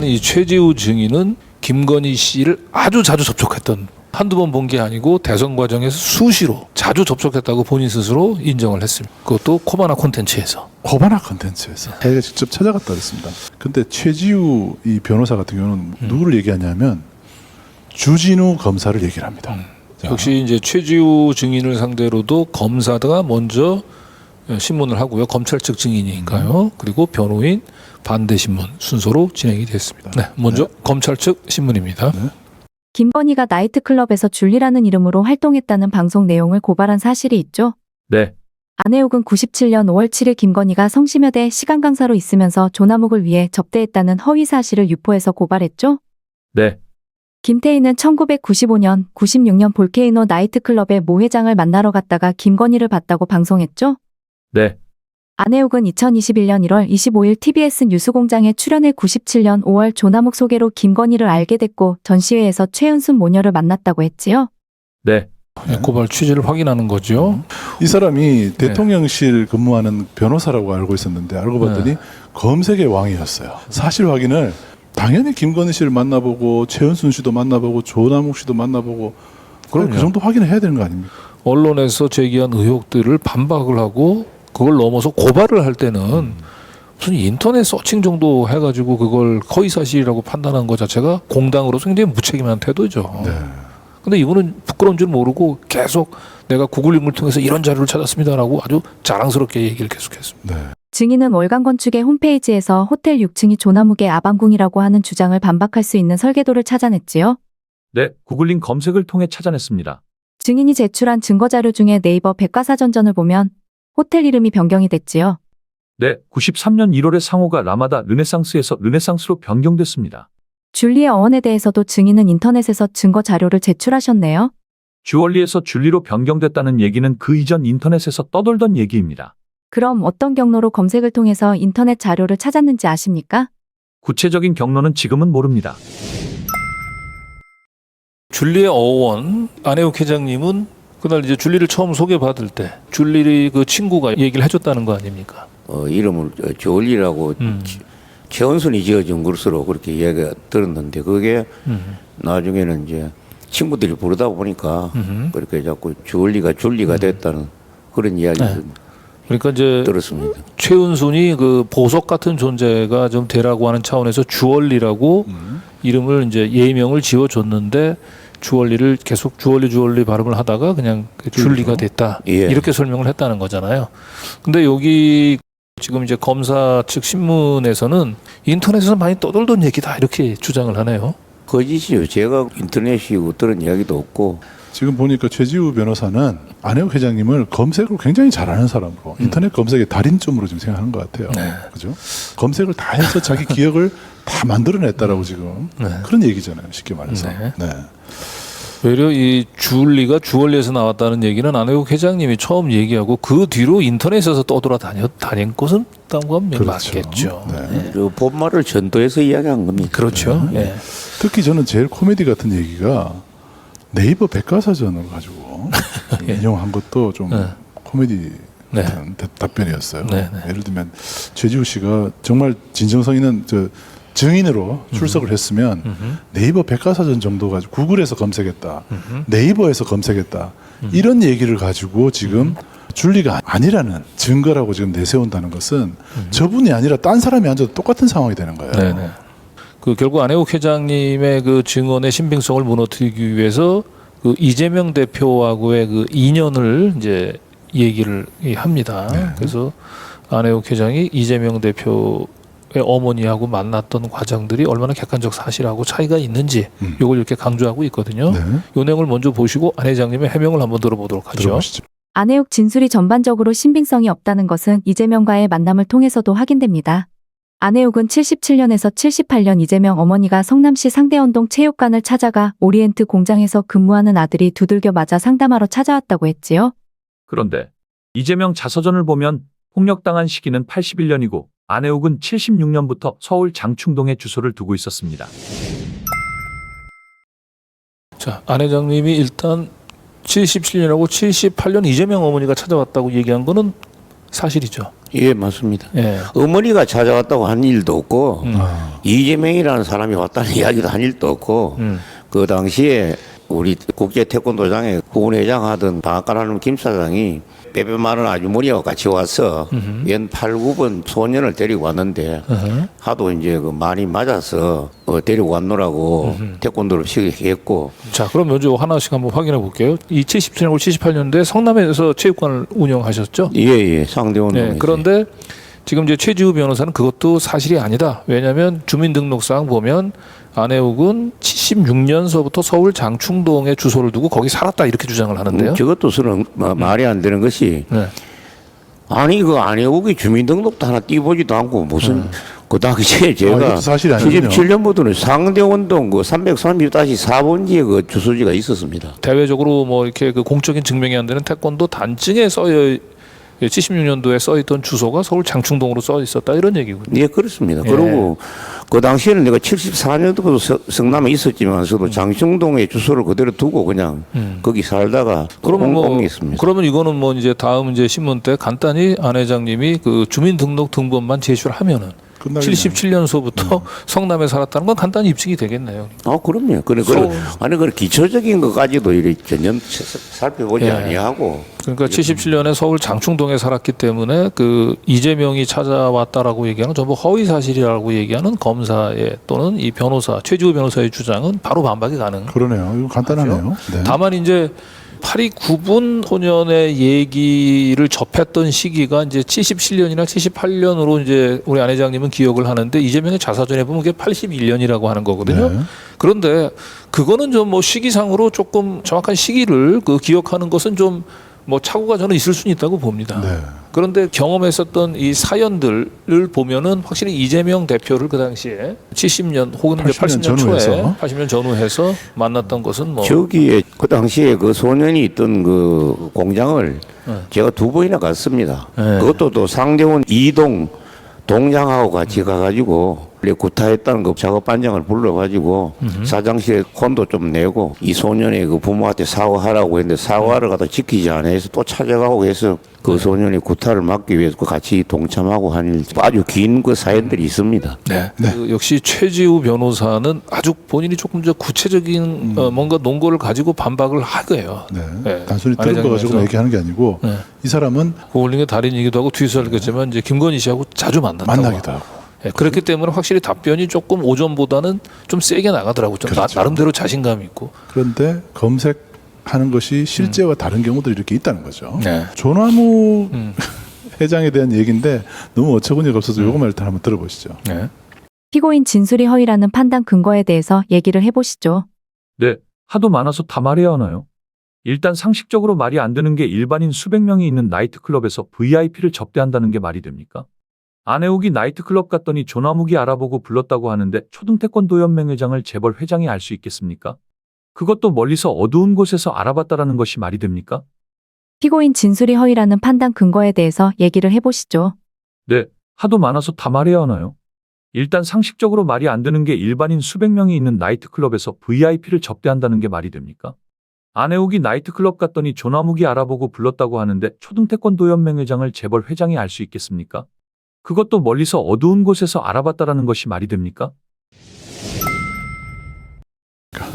이 최지우 증인은 김건희 씨를 아주 자주 접촉했던, 한두 번 본 게 아니고 대선 과정에서 수시로 자주 접촉했다고 본인 스스로 인정을 했습니다. 그것도 코바나 콘텐츠에서. 코바나 콘텐츠에서 자기가 직접 찾아갔다 그랬습니다. 근데 최지우 이 변호사 같은 경우는 누구를 얘기하냐면 주진우 검사를 얘기를 합니다. 자, 역시 이제 최지우 증인을 상대로도 검사가 먼저 신문을 하고요. 검찰 측 증인이니까요. 그리고 변호인, 반대 신문 순서로 진행이 됐습니다. 네, 먼저 검찰 측 신문입니다. 김건희가 나이트클럽에서 줄리라는 이름으로 활동했다는 방송 내용을 고발한 사실이 있죠. 네, 안혜욱은 97년 5월 7일 김건희가 성심여대 시간 강사로 있으면서 조남욱을 위해 접대했다는 허위 사실을 유포해서 고발했죠. 네, 김태희는 1995년, 96년 볼케이노 나이트클럽의 모 회장을 만나러 갔다가 김건희를 봤다고 방송했죠. 네, 안혜욱은 2021년 1월 25일 TBS 뉴스공장에 출연해 97년 5월 조남욱 소개로 김건희를 알게 됐고 전시회에서 최은순 모녀를 만났다고 했지요. 네. 고발 취지를 확인하는 거죠. 이 사람이 대통령실 근무하는 변호사라고 알고 있었는데 알고 봤더니 검색의 왕이었어요. 사실 확인을 당연히 김건희 씨를 만나보고 최은순 씨도 만나보고 조남욱 씨도 만나보고 그 정도 확인을 해야 되는 거 아닙니까? 언론에서 제기한 의혹들을 반박을 하고 그걸 넘어서 고발을 할 때는 무슨 인터넷 서칭 정도 해가지고 그걸 허위사실이라고 판단한 것 자체가 공당으로서 굉장히 무책임한 태도죠. 네. 근데 이분은 부끄러운 줄 모르고 계속 내가 구글링을 통해서 이런 자료를 찾았습니다라고 아주 자랑스럽게 얘기를 계속했습니다. 네. 증인은 월간건축의 홈페이지에서 호텔 6층이 조남욱의 아방궁이라고 하는 주장을 반박할 수 있는 설계도를 찾아냈지요. 네, 구글링 검색을 통해 찾아냈습니다. 증인이 제출한 증거자료 중에 네이버 백과사전전을 보면 호텔 이름이 변경이 됐지요. 네, 93년 1월에 상호가 라마다 르네상스에서 르네상스로 변경됐습니다. 줄리의 어원에 대해서도 증인은 인터넷에서 증거 자료를 제출하셨네요. 주얼리에서 줄리로 변경됐다는 얘기는 그 이전 인터넷에서 떠돌던 얘기입니다. 그럼 어떤 경로로 검색을 통해서 인터넷 자료를 찾았는지 아십니까? 구체적인 경로는 지금은 모릅니다. 줄리의 어원 안혜욱 회장님은 그날 이제 줄리를 처음 소개받을 때 줄리 그 친구가 얘기를 해줬다는 거 아닙니까? 이름을 조얼리라고 최원순이 지어준 것으로 그렇게 이야기가 들었는데 그게 나중에는 이제 친구들이 부르다 보니까 그렇게 자꾸 줄리가 됐다는 그런 이야기를 그러니까 이제 들었습니다. 최은순이 그 보석 같은 존재가 좀 되라고 하는 차원에서 주얼리라고 이름을 이제 예명을 지어줬는데 주얼리를 계속 주얼리 발음을 하다가 그냥 그 줄리가 됐다. 예. 이렇게 설명을 했다는 거잖아요. 근데 여기 지금 이제 검사 측 신문에서는 인터넷에서 많이 떠돌던 얘기다 이렇게 주장을 하네요. 거짓이요. 제가 인터넷이고 들은 이야기도 없고 지금 보니까 최지우 변호사는 안혜욱 회장님을 검색을 굉장히 잘하는 사람으로 인터넷 검색의 달인점으로 지금 생각하는 것 같아요. 그죠? 검색을 다 해서 자기 기억을 다 만들어냈다라고 지금 그런 얘기잖아요. 쉽게 말해서. 네. 오히려 이 줄리가 주얼리에서 나왔다는 얘기는 안혜욱 회장님이 처음 얘기하고 그 뒤로 인터넷에서 떠돌아다닌 것은 딴건 맞겠죠. 네. 그 본말을 전도해서 이야기한 겁니다. 그렇죠. 예. 특히 저는 제일 코미디 같은 얘기가 네이버 백과사전을 가지고 인용한 것도 좀 코미디 같은 답변이었어요. 예를 들면 최지우 씨가 정말 진정성 있는 증인으로 출석을 했으면 네이버 백과사전 정도 가지고 구글에서 검색했다, 네이버에서 검색했다 이런 얘기를 가지고 지금 줄리가 아니라는 증거라고 지금 내세운다는 것은 저분이 아니라 딴 사람이 앉아도 똑같은 상황이 되는 거예요. 네네. 그 결국 안혜욱 회장님의 그 증언의 신빙성을 무너뜨리기 위해서 그 이재명 대표하고의 그 인연을 이제 얘기를 합니다. 그래서 안혜욱 회장이 이재명 대표의 어머니하고 만났던 과정들이 얼마나 객관적 사실하고 차이가 있는지 이걸 이렇게 강조하고 있거든요. 이 내용을 먼저 보시고 안 회장님의 해명을 한번 들어보도록 하죠. 들어보시죠. 안혜욱 진술이 전반적으로 신빙성이 없다는 것은 이재명과의 만남을 통해서도 확인됩니다. 안혜욱은 77년에서 78년 이재명 어머니가 성남시 상대원동 체육관을 찾아가 오리엔트 공장에서 근무하는 아들이 두들겨 맞아 상담하러 찾아왔다고 했지요. 그런데 이재명 자서전을 보면 폭력당한 시기는 81년이고 안혜욱은 76년부터 서울 장충동에 주소를 두고 있었습니다. 자, 안 회장님이 일단 77년하고 78년 이재명 어머니가 찾아왔다고 얘기한 거는 사실이죠. 예, 맞습니다. 예. 어머니가 찾아왔다고 한 일도 없고 음. 이재명이라는 사람이 왔다는 이야기도 한 일도 없고 그 당시에 우리 국제 태권도장에 후원회장 하던 방앗간하는 김 사장이 빼빼 마른 아주머니와 같이 와서 연 8, 9번 소년을 데리고 왔는데 하도 이제 그 많이 맞아서 데리고 왔노라고 태권도를 시작했고. 자, 그럼 먼저 하나씩 한번 확인해 볼게요. 이 77년고 78년도에 성남에서 체육관을 운영하셨죠? 예, 상대원. 네, 그런데 지금 이제 최지우 변호사는 그것도 사실이 아니다. 왜냐하면 주민등록상 보면 안혜욱은 76년서부터 서울 장충동에 주소를 두고 거기 살았다 이렇게 주장을 하는데요. 저것도 서는 말이 안 되는 것이 네. 아니 그 안혜욱이 주민등록도 하나 띄보지도 않고 무슨 그 당시에 제가 이것도 사실이 아니군요. 77년부터는 상대원동 그 330-4번지에 그 주소지가 있었습니다. 대외적으로 뭐 이렇게 그 공적인 증명이 안 되는 태권도 단증에 76년도에 써 있던 주소가 서울 장충동으로 써 있었다 이런 얘기군요. 예, 그렇습니다. 예. 그리고 그 당시에는 내가 74년도부터 성남에 있었지만서도 장충동에 주소를 그대로 두고 그냥 거기 살다가 그러면 뭐 옮겼습니다. 그러면 이거는 뭐 이제 다음 이제 신문 때 간단히 안 회장님이 그 주민등록 등본만 제출을 하면은 끝나겠네요. 77년서부터 성남에 살았다는 건 간단히 입증이 되겠네요. 아, 그럼요. 아니, 그 기초적인 것까지도 이렇게 전혀 살펴보지 예. 아니하고. 그러니까 77년에 서울 장충동에 살았기 때문에 그 이재명이 찾아왔다라고 얘기하는 전부 허위 사실이라고 얘기하는 검사의 또는 이 변호사 최지우 변호사의 주장은 바로 반박이 가능. 그러네요. 이거 간단하네요. 네. 다만 이제 8.29분 소년의 얘기를 접했던 시기가 이제 77년이나 78년으로 이제 우리 안 회장님은 기억을 하는데 이재명의 자사전에 보면 그게 81년이라고 하는 거거든요. 네. 그런데 그거는 좀 뭐 시기상으로 조금 정확한 시기를 그 기억하는 것은 좀 뭐 착오가 저는 있을 수는 있다고 봅니다. 네. 그런데 경험했었던 이 사연들을 보면은 확실히 이재명 대표를 그 당시에 70년 혹은 80년 80년 초에 전후해서. 80년 전후해서 만났던 것은 뭐 저기에 그 당시에 그 소년이 있던 그 공장을 제가 2번이나 갔습니다. 네. 그것도 또 상대원 이동 동장하고 같이 가가지고 구타했다는 그 작업 반장을 불러가지고 사장실에 혼도 좀 내고 이 소년의 그 부모한테 사과하라고 했는데 사과를 갖다 지키지 않아 해서 또 찾아가고 해서 그 소년의 구타를 막기 위해서 같이 동참하고 한 아주 긴 그 사연들이 있습니다. 네. 그 역시 최지우 변호사는 아주 본인이 조금 더 구체적인 뭔가 논거를 가지고 반박을 하고요. 네. 네. 단순히 안 들은 거 가지고 회장님께서. 얘기하는 게 아니고 네. 이 사람은 고울링의 달인이기도 하고 뒤에서 알겠지만 이제 김건희 씨하고 자주 만났다고. 만나기도 하고. 네, 그렇기 때문에 확실히 답변이 조금 오전보다는 좀 세게 나가더라고요. 좀 그렇죠. 나름대로 자신감이 있고. 그런데 검색하는 것이 실제와 다른 경우들이 이렇게 있다는 거죠. 네. 조나무 회장에 대한 얘기인데 너무 어처구니가 없어서 요거만 일단 한번 들어보시죠. 네. 피고인 진술이 허위라는 판단 근거에 대해서 얘기를 해보시죠. 네, 하도 많아서 다 말해야 하나요? 일단 상식적으로 말이 안 되는 게 일반인 수백 명이 있는 나이트클럽에서 VIP를 접대한다는 게 말이 됩니까? 안혜욱이 나이트클럽 갔더니 조나묵이 알아보고 불렀다고 하는데 초등태권도연맹 회장을 재벌 회장이 알 수 있겠습니까? 그것도 멀리서 어두운 곳에서 알아봤다라는 것이 말이 됩니까? 피고인 진술이 허위라는 판단 근거에 대해서 얘기를 해보시죠. 네, 하도 많아서 다 말해야 하나요? 일단 상식적으로 말이 안 되는 게 일반인 수백 명이 있는 나이트클럽에서 VIP를 접대한다는 게 말이 됩니까? 안혜욱이 나이트클럽 갔더니 조나묵이 알아보고 불렀다고 하는데 초등태권도연맹 회장을 재벌 회장이 알 수 있겠습니까? 그것도 멀리서 어두운 곳에서 알아봤다라는 것이 말이 됩니까?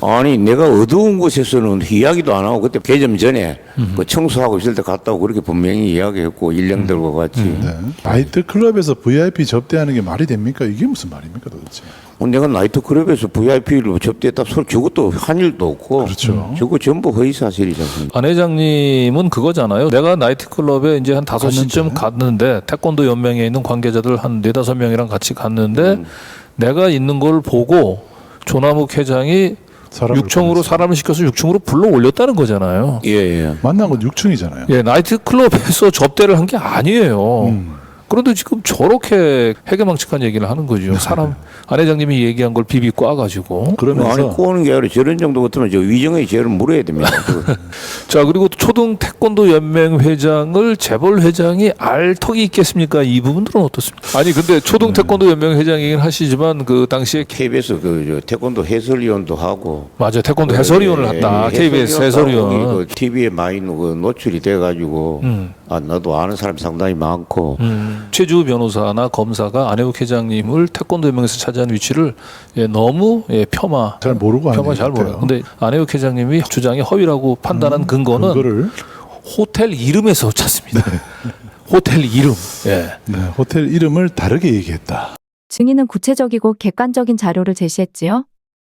아니 내가 어두운 곳에서는 이야기도 안 하고 그때 개점 전에 그 청소하고 있을 때 갔다고 그렇게 분명히 이야기했고 일령들과 같이 네. 나이트 클럽에서 VIP 접대하는 게 말이 됩니까? 이게 무슨 말입니까 도대체? 내가 나이트클럽에서 VIP를 접대했다 소리 저것도 한 일도 없고 그렇죠. 저거 전부 허위사실이지 않습니까? 안 회장님은 그거잖아요. 내가 나이트클럽에 이제 한 5시쯤 갔는데 태권도 연맹에 있는 관계자들 한 4-5명이랑 같이 갔는데 내가 있는 걸 보고 조나묵 회장이 사람을 6층으로 보냈어요. 사람을 시켜서 6층으로 불러 올렸다는 거잖아요. 예. 만난 건 6층이잖아요. 예, 나이트클럽에서 접대를 한 게 아니에요. 그런데 지금 저렇게 해괴망측한 얘기를 하는 거죠. 사람 안 회장님이 얘기한 걸 비비 꽈가지고. 그러면서 아니 꼬는 게 아니라 저런 정도 같으면 저 위정의 죄를 물어야 됩니다. 자, 그리고 초등 태권도 연맹 회장을 재벌 회장이 알 턱이 있겠습니까? 이 부분들은 어떻습니까? 아니 근데 초등 태권도 연맹 회장이긴 하시지만 그 당시에 KBS 그 태권도 해설위원도 하고 맞아요. 태권도 해설위원을 했다. KBS 해설위원. 그 TV에 많이 그 노출이 돼가지고 아 나도 아는 사람 상당히 많고 최주 변호사나 검사가 안혜욱 회장님을 태권도연맹에서 차지한 위치를 너무 잘 모르고 하는 잘 것 같아요. 몰라요. 근데 안혜욱 회장님이 주장이 허위라고 판단한 근거는 그거를 호텔 이름에서 찾습니다. 호텔 이름. 예. 네, 호텔 이름을 다르게 얘기했다. 증인은 구체적이고 객관적인 자료를 제시했지요.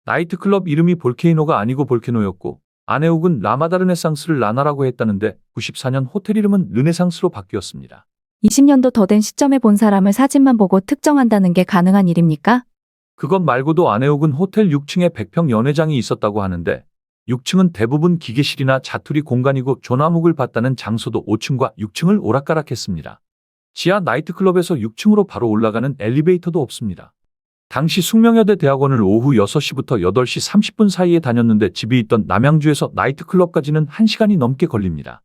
나이트클럽 이름이 볼케이노가 아니고 볼케노였고 안혜욱은 라마다 르네상스를 라나라고 했다는데 94년 호텔 이름은 르네상스로 바뀌었습니다. 20년도 더 된 시점에 본 사람을 사진만 보고 특정한다는 게 가능한 일입니까? 그것 말고도 안혜욱은 호텔 6층에 100평 연회장이 있었다고 하는데 6층은 대부분 기계실이나 자투리 공간이고 조나묵을 봤다는 장소도 5층과 6층을 오락가락했습니다. 지하 나이트클럽에서 6층으로 바로 올라가는 엘리베이터도 없습니다. 당시 숙명여대 대학원을 오후 6시부터 8시 30분 사이에 다녔는데 집이 있던 남양주에서 나이트클럽까지는 1시간이 넘게 걸립니다.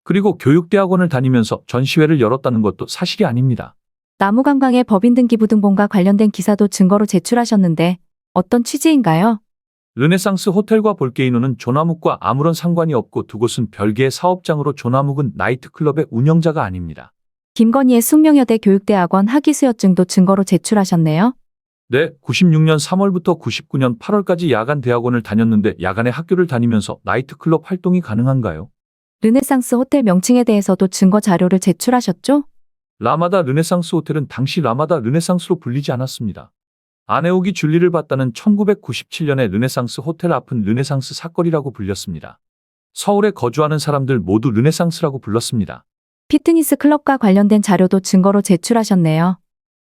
그리고 교육대학원을 다니면서 전시회를 열었다는 것도 사실이 아닙니다. 나무관광의 법인 등기부등본과 관련된 기사도 증거로 제출하셨는데 어떤 취지인가요? 르네상스 호텔과 볼케이노는 조나묵과 아무런 상관이 없고 두 곳은 별개의 사업장으로 조나묵은 나이트클럽의 운영자가 아닙니다. 김건희의 숙명여대 교육대학원 학위수여증도 증거로 제출하셨네요. 네, 96년 3월부터 99년 8월까지 야간 대학원을 다녔는데 야간에 학교를 다니면서 나이트클럽 활동이 가능한가요? 르네상스 호텔 명칭에 대해서도 증거 자료를 제출하셨죠? 라마다 르네상스 호텔은 당시 라마다 르네상스로 불리지 않았습니다. 안혜욱이 줄리를 봤다는 1997년에 르네상스 호텔 앞은 르네상스 사거리라고 불렸습니다. 서울에 거주하는 사람들 모두 르네상스라고 불렀습니다. 피트니스 클럽과 관련된 자료도 증거로 제출하셨네요.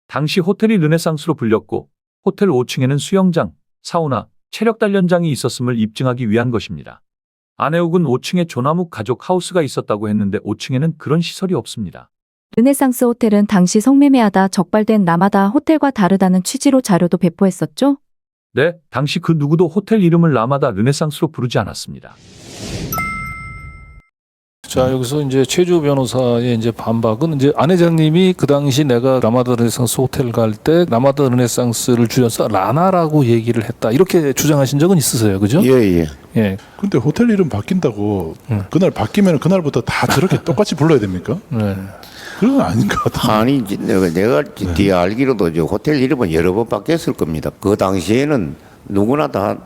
당시 호텔이 르네상스로 불렸고 호텔 5층에는 수영장, 사우나, 체력 단련장이 있었음을 입증하기 위한 것입니다. 안혜욱은 5층에 조나묵 가족 하우스가 있었다고 했는데 5층에는 그런 시설이 없습니다. 르네상스 호텔은 당시 성매매하다 적발된 라마다 호텔과 다르다는 취지로 자료도 배포했었죠? 네, 당시 그 누구도 호텔 이름을 라마다 르네상스로 부르지 않았습니다. 자, 여기서 이제 최주 변호사의 이제 반박은 이제 안 회장님이 그 당시 내가 라마다 르네상스 호텔 갈 때 라마다 르네상스를 줄여서 라나라고 얘기를 했다. 이렇게 주장하신 적은 있으세요. 그죠? 예. 예. 근데 호텔 이름 바뀐다고 그날 바뀌면 그날부터 다 저렇게 똑같이 불러야 됩니까? 네. 그건 아닌 것 같아요. 아니 이제 내가 뒤에 알기로도 저 호텔 이름은 여러 번 바뀌었을 겁니다. 그 당시에는 누구나 다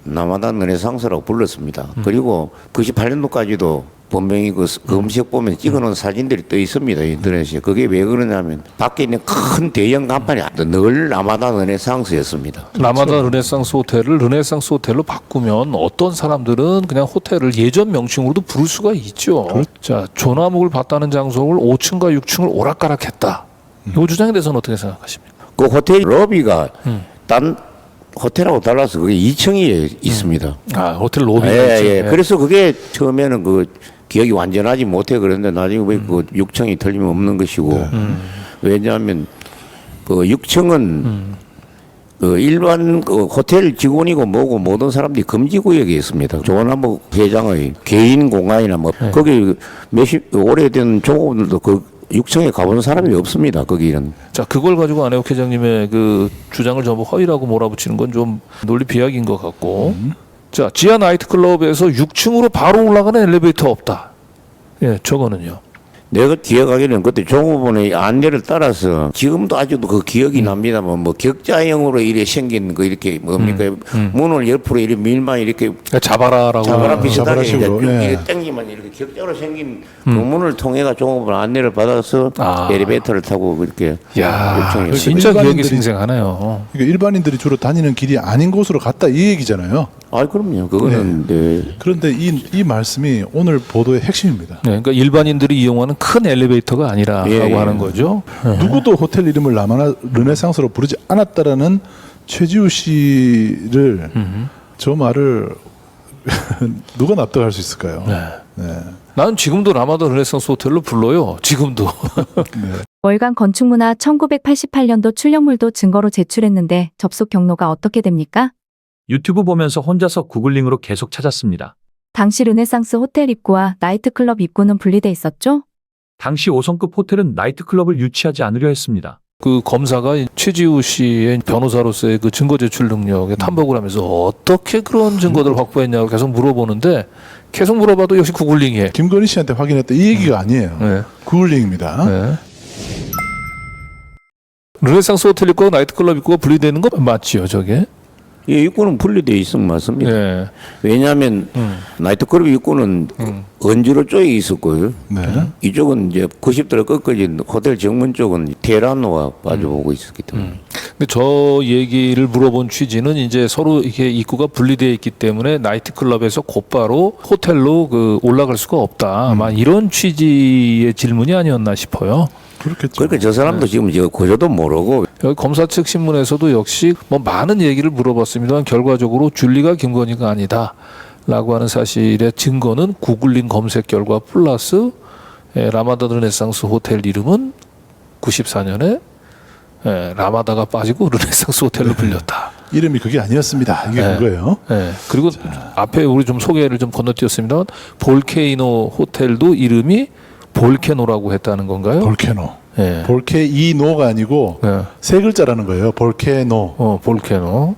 라마다 르네상스라고 불렀습니다. 그리고 98년도까지도 분명히 그 음식 보면 찍어놓은 사진들이 떠 있습니다. 인터넷에. 그게 왜 그러냐면 밖에 있는 큰 대형 간판이 늘 라마다 르네상스였습니다. 라마다 르네상스 호텔을 르네상스 호텔로 바꾸면 어떤 사람들은 그냥 호텔을 예전 명칭으로도 부를 수가 있죠. 자, 조나묵을 봤다는 장소를 5층과 6층을 오락가락했다. 이 주장에 대해서는 어떻게 생각하십니까? 그 호텔 로비가 딴 호텔하고 달라서 그게 2층이 있습니다. 아, 호텔 로비. 예. 그래서 그게 처음에는 그 기억이 완전하지 못해 그랬는데 나중에 왜 그 6층이 틀림없는 것이고 왜냐하면 그 6층은 그 일반 그 호텔 직원이고 뭐고 모든 사람들이 금지 구역에 있습니다. 조나묵 회장의 개인 공간이나 뭐 거기 오래된 종업원들도 그 6층에 가본 사람이 없습니다. 거기는. 자, 그걸 가지고 안혜욱 회장님의 그 주장을 전부 허위라고 몰아붙이는 건 좀 논리 비약인 것 같고. 자, 지하 나이트클럽에서 6층으로 바로 올라가는 엘리베이터 없다. 예, 저거는요. 내가 기억하기로는 그때 종업원의 안내를 따라서 지금도 아직도 그 기억이 납니다만 뭐 격자형으로 이렇게 생긴 그 이렇게 뭡니까 문을 옆으로 이렇게 밀만 이렇게 그러니까 잡아라라고. 자바라 비슷하게 이제 식으로, 예. 이렇게 당기면 이렇게 격자로 생긴 그 문을 통해가 종업원 안내를 받아서 엘리베이터를 타고 그렇게 야, 요청해요. 진짜 기억이 일반인들이- 생생하네요. 그러니까 일반인들이 주로 다니는 길이 아닌 곳으로 갔다 이 얘기잖아요. 아, 그럼요. 그거는 네. 그런데 이 말씀이 오늘 보도의 핵심입니다. 네, 그러니까 일반인들이 이용하는 큰 엘리베이터가 아니라라고 예. 하는 거죠. 누구도 호텔 이름을 라마나 르네상스로 부르지 않았다라는 최지우 씨를 저 말을 누가 납득할 수 있을까요? 네. 나는 지금도 라마다 르네상스 호텔로 불러요. 지금도. 월간 건축문화 1988년도 출력물도 증거로 제출했는데 접속 경로가 어떻게 됩니까? 유튜브 보면서 혼자서 구글링으로 계속 찾았습니다. 당시 르네상스 호텔 입구와 나이트클럽 입구는 분리돼 있었죠? 당시 5성급 호텔은 나이트클럽을 유치하지 않으려 했습니다. 그 검사가 최지우 씨의 변호사로서의 그 증거 제출 능력에 탐복을 하면서 어떻게 그런 증거들을 확보했냐고 계속 물어보는데 계속 물어봐도 역시 구글링이에요. 김건희 씨한테 확인했다 이 얘기가 아니에요. 네. 구글링입니다. 네. 르네상스 호텔 입구와 나이트클럽 입구가 분리되는 거 맞지요, 저게? 예, 입구는 분리되어 있으면 맞습니다. 예. 왜냐하면 나이트클럽 입구는 언주로 쪽에 있었고요. 네. 이쪽은 이제 90도로 꺾어진 호텔 정문 쪽은 테라노가 빠져오고 있었기 때문에. 근데 저 얘기를 물어본 취지는 이제 서로 이게 입구가 분리되어 있기 때문에 나이트클럽에서 곧바로 호텔로 그 올라갈 수가 없다. 아마 이런 취지의 질문이 아니었나 싶어요. 그렇겠죠. 그러니까 저 사람도 지금 저 고조도 모르고 여기 검사 측 신문에서도 역시 뭐 많은 얘기를 물어봤습니다만 결과적으로 줄리가 김건희가 아니다라고 하는 사실의 증거는 구글링 검색 결과 플러스 라마다 르네상스 호텔 이름은 94년에 라마다가 빠지고 르네상스 호텔로 불렸다. 이름이 그게 아니었습니다. 이게 네. 그거예요. 그리고 앞에 우리 좀 소개를 좀 건너뛰었습니다. 볼케이노 호텔도 이름이 볼케노라고 했다는 건가요? 볼케노. 예. 볼케이노가 아니고 예. 세 글자라는 거예요. 볼케노. 볼케노.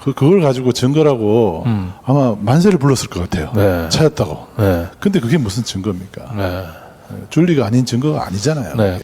그걸 가지고 증거라고 아마 만세를 불렀을 것 같아요. 네. 찾았다고. 네. 근데 그게 무슨 증거입니까? 네. 줄리가 아닌 증거가 아니잖아요. 네.